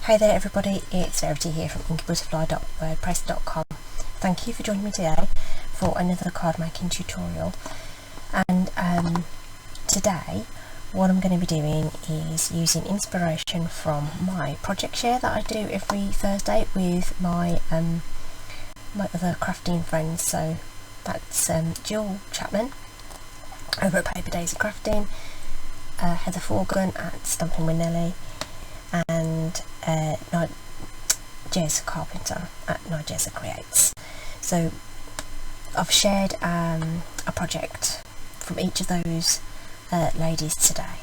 Hey there everybody, it's Verity here from inkybutterfly.wordpress.com. Thank you for joining me today for another card making tutorial. And today what I'm going to be doing is using inspiration from my project share that I do every Thursday with my my other crafting friends. So that's Jill Chapman over at Paper Daisy Crafting, Heather Forgan at Stampin with Nelly, and Jez Carpenter at Jez Creates. So I've shared a project from each of those ladies today,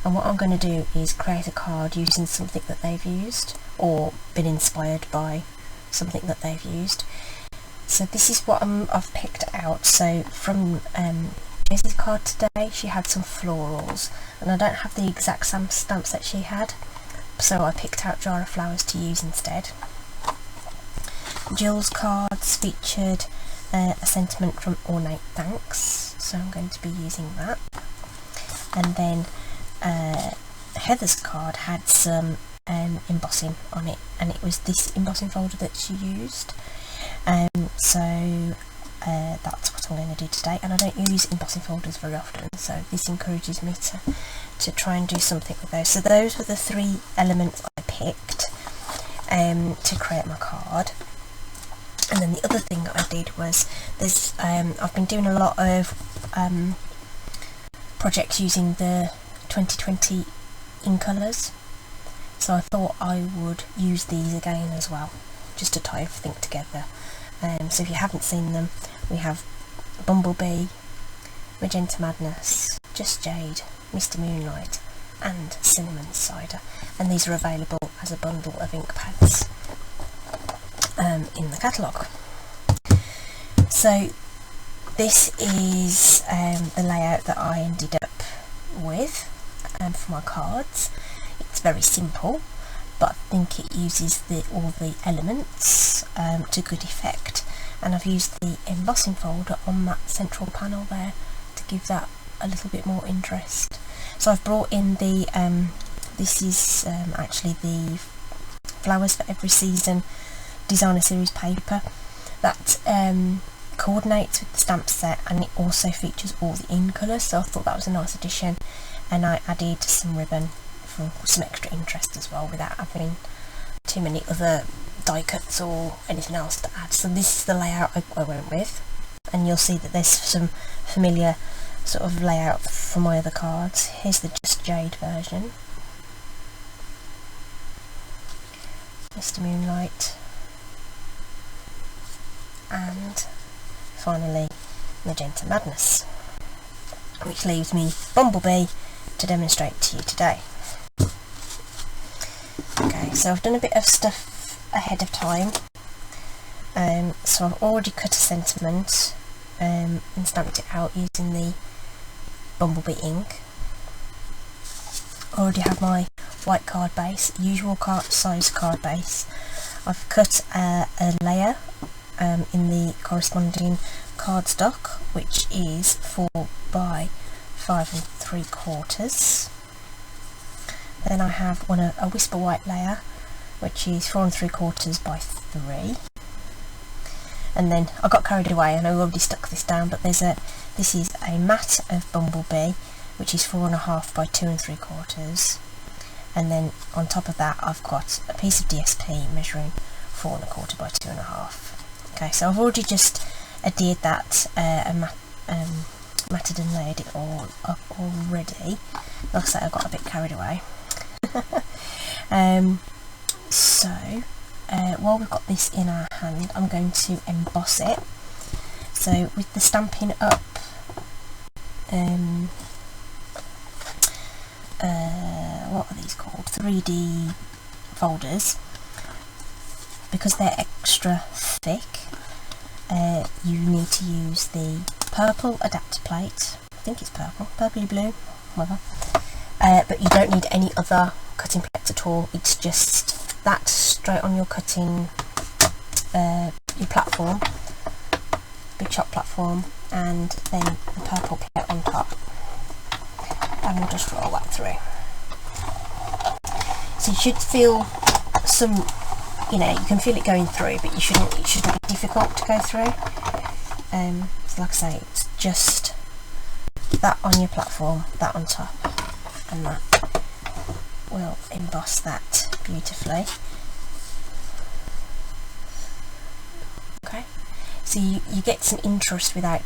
and what I'm going to do is create a card using something that they've used or been inspired by something that they've used. So this is what I've picked out. So from Jez's card today, she had some florals, and I don't have the exact stamps that she had, so I picked out Jar of Flowers to use instead. Jill's cards featured a sentiment from Ornate Thanks, so I'm going to be using that. And then Heather's card had some embossing on it, and it was this embossing folder that she used. So that's what I'm going to do today, and I don't use embossing folders very often, so this encourages me to try and do something with those. So those were the three elements I picked to create my card. And then the other thing that I did was there's I've been doing a lot of projects using the 2020 ink colours, so I thought I would use these again as well, just to tie everything together. So if you haven't seen them, we have Bumblebee, Magenta Madness, Just Jade, Mr Moonlight and Cinnamon Cider, and these are available as a bundle of ink pads in the catalogue. So this is the layout that I ended up with for my cards. It's very simple, but I think it uses all the elements to good effect, and I've used the embossing folder on that central panel there to give that a little bit more interest. So I've brought in the this is actually the Flowers for Every Season designer series paper that coordinates with the stamp set, and it also features all the in colours, so I thought that was a nice addition, and I added some ribbon for some extra interest as well without having too many other die cuts or anything else to add. So this is the layout I went with, and you'll see that there's some familiar sort of layout for my other cards. Here's the Just Jade version, Mr Moonlight, and finally Magenta Madness, which leaves me Bumblebee to demonstrate to you today. Okay, so I've done a bit of stuff ahead of time. So I've already cut a sentiment and stamped it out using the Bumblebee ink. I already have my white card base, usual size card base. I've cut a layer in the corresponding cardstock, which is 4 by 5 3/4. Then I have a Whisper White layer, which is 4 3/4 by 3. And then I got carried away and I already stuck this down, but this is a mat of Bumblebee, which is 4.5 by 2 3/4. And then on top of that I've got a piece of DSP measuring 4 1/4 by 2.5. Okay, so I've already just adhered that matted and layered it all up already. Like I say, I got a bit carried away. So while we've got this in our hand, I'm going to emboss it. So with the Stampin' Up what are these called, 3D folders, because they're extra thick, you need to use the purple adapter plate. I think it's purple, purpley blue, whatever. But you don't need any other cutting plates at all. It's just that straight on your cutting your platform, big shot platform, and then the purple plate on top, and we'll just roll that through. So you should feel some, you know, you can feel it going through, but it shouldn't be difficult to go through. So like I say, it's just that on your platform, that on top, and that will emboss that beautifully. Okay, so you get some interest without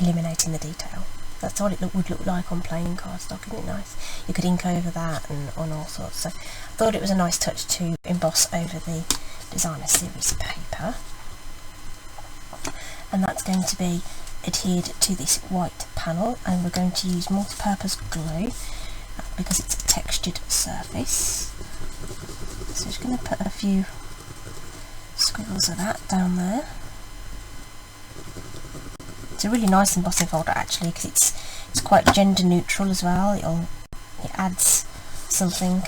eliminating the detail. That's what it would look like on plain cardstock. Isn't it nice? You could ink over that and on all sorts. So I thought it was a nice touch to emboss over the designer series paper, and that's going to be adhered to this white panel, and we're going to use multi-purpose glue because it's a textured surface. So just going to put a few squiggles of that down there. It's a really nice embossing folder actually, because it's quite gender neutral as well. It adds something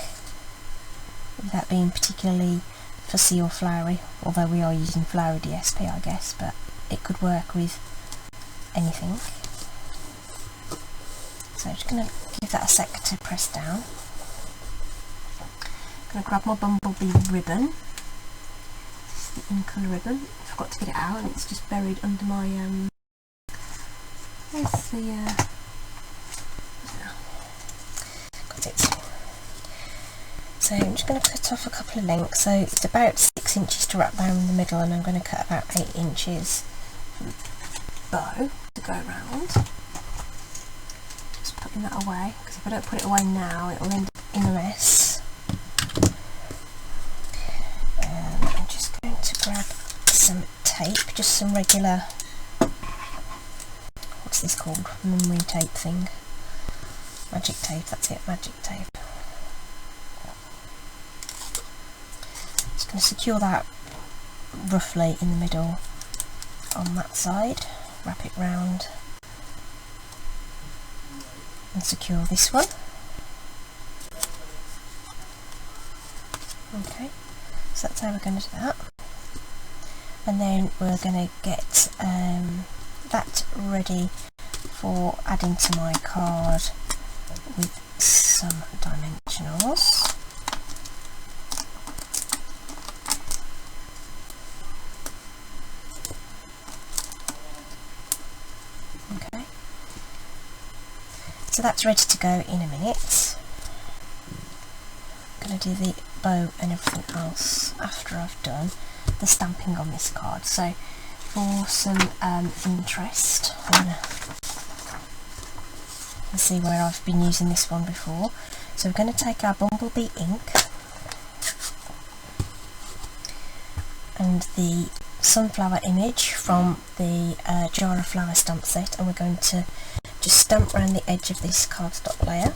without being particularly fussy or flowery, although we are using flowery DSP I guess, but it could work with anything. So I'm just going to give that a sec to press down. I'm going to grab my Bumblebee ribbon. This is the in colour ribbon. I forgot to get it out and it's just buried under my where's the got it. So I'm just going to cut off a couple of lengths. So it's about 6 inches to wrap around in the middle, and I'm going to cut about 8 inches from the bow to go around. Just putting that away, because if I don't put it away now it will end up in a mess. And I'm just going to grab some tape, just some regular, what's this called, memory tape thing, magic tape, that's it, magic tape. Just going to secure that roughly in the middle on that side, wrap it round and secure this one. Okay, so that's how we're going to do that, and then we're going to get that ready for adding to my card with some dimensionals. Okay, so that's ready to go in a minute. I'm going to do the bow and everything else after I've done the stamping on this card. So for some interest, let's see where I've been using this one before. So we're going to take our Bumblebee ink and the sunflower image from the Jar of Flower stamp set, and we're going to just stamp around the edge of this cardstock layer.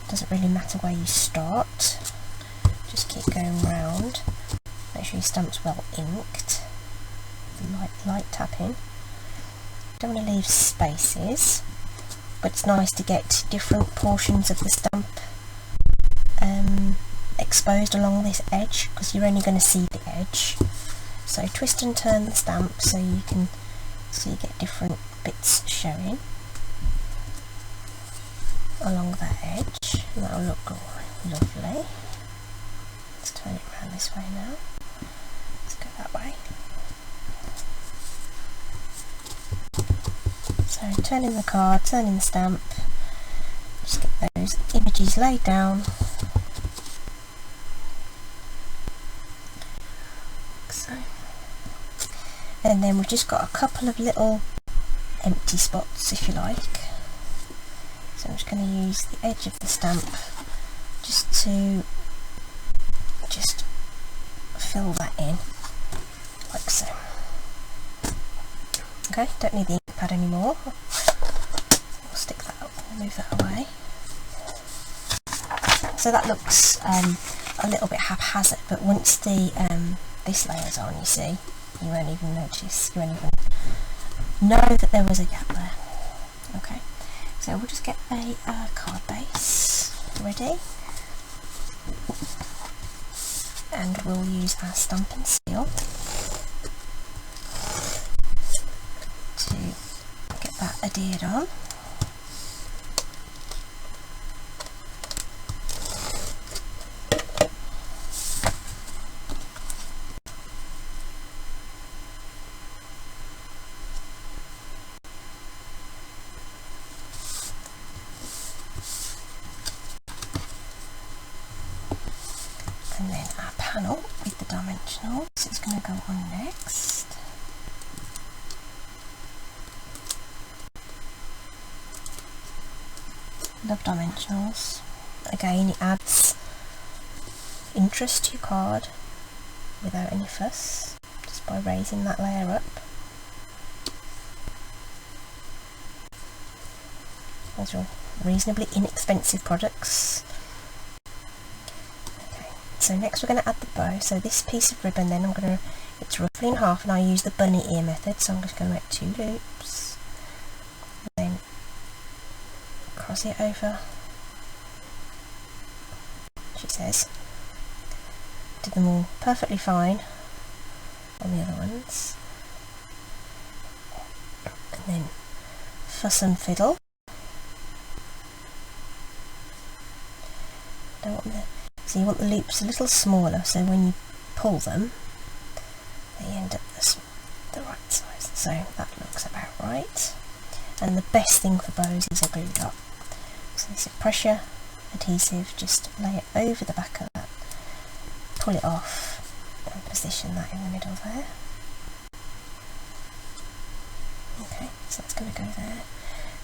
Doesn't really matter where you start, just keep going round. Make sure your stamp's well inked, light tapping. Don't want to leave spaces, but it's nice to get different portions of the stamp exposed along this edge, because you're only going to see the edge. So twist and turn the stamp so you get different bits showing along that edge, and that'll look lovely. Let's turn it around this way now. Let's go that way. So turning the card, turning the stamp, just get those images laid down. So, and then we've just got a couple of little empty spots, if you like. So I'm just going to use the edge of the stamp just to fill that in, like so. Okay, don't need the ink pad anymore. We'll stick that up and move that away. So that looks a little bit haphazard, but once the this layer's on, you see, you won't even notice, you won't even know that there was a gap there. Okay, so we'll just get a card base ready, and we'll use our Stampin' seal to get that adhered on. And then our panel with the dimensionals is going to go on next. Love dimensionals. Again, it adds interest to your card without any fuss, just by raising that layer up. Those are reasonably inexpensive products. Okay, so next we're going to add the bow. So this piece of ribbon, then it's roughly in half, and I use the bunny ear method, so I'm just going to make 2 loops, and then cross it over, she says. Did them all perfectly fine on the other ones, and then fuss and fiddle. So you want the loops a little smaller, so when you pull them they end up the right size. So that looks about right. And the best thing for bows is a glue dot. So this is pressure adhesive, just lay it over the back of that, pull it off and position that in the middle there. Okay, so that's going to go there,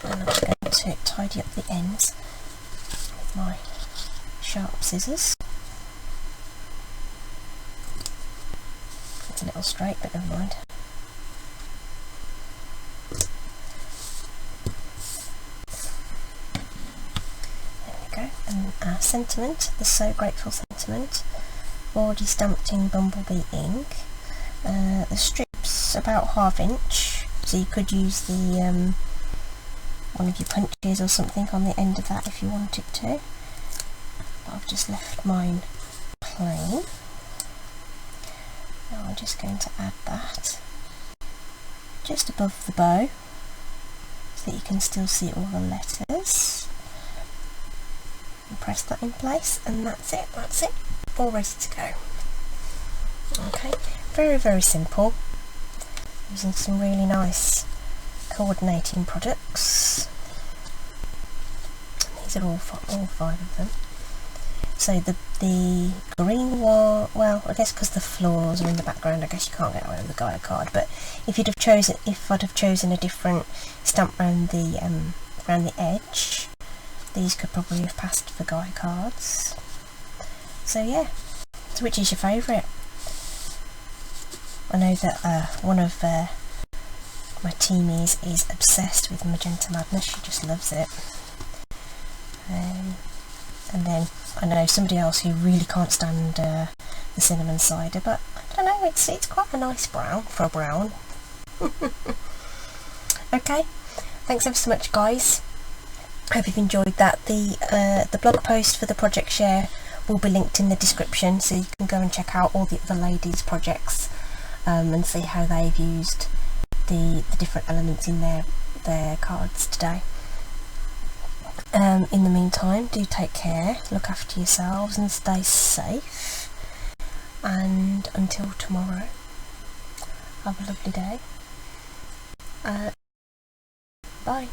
and I'm just going to tidy up the ends with my sharp scissors. It's a little straight, but never mind. There we go. And our sentiment, the So Grateful sentiment, already stamped in Bumblebee ink. The strip's about 1/2 inch, so you could use the one of your punches or something on the end of that if you wanted to. I've just left mine plain. Now I'm just going to add that just above the bow so that you can still see all the letters. And press that in place, and that's it, all ready to go. Okay, very, very simple, using some really nice coordinating products. These are all 5 of them. So the green one, well, I guess because the floors are in the background, I guess you can't get away with the Gaia card. But if I'd have chosen a different stamp around the edge, these could probably have passed for Gaia cards. So yeah, so which is your favourite? I know that one of my teamies is obsessed with Magenta Madness. She just loves it. And then I know somebody else who really can't stand the cinnamon cider, but I don't know, it's quite a nice brown for a brown. Okay, thanks ever so much, guys. Hope you've enjoyed that. The blog post for the project share will be linked in the description, so you can go and check out all the other ladies' projects and see how they've used the different elements in their cards today. In the meantime, do take care, look after yourselves and stay safe, and until tomorrow, have a lovely day. Bye.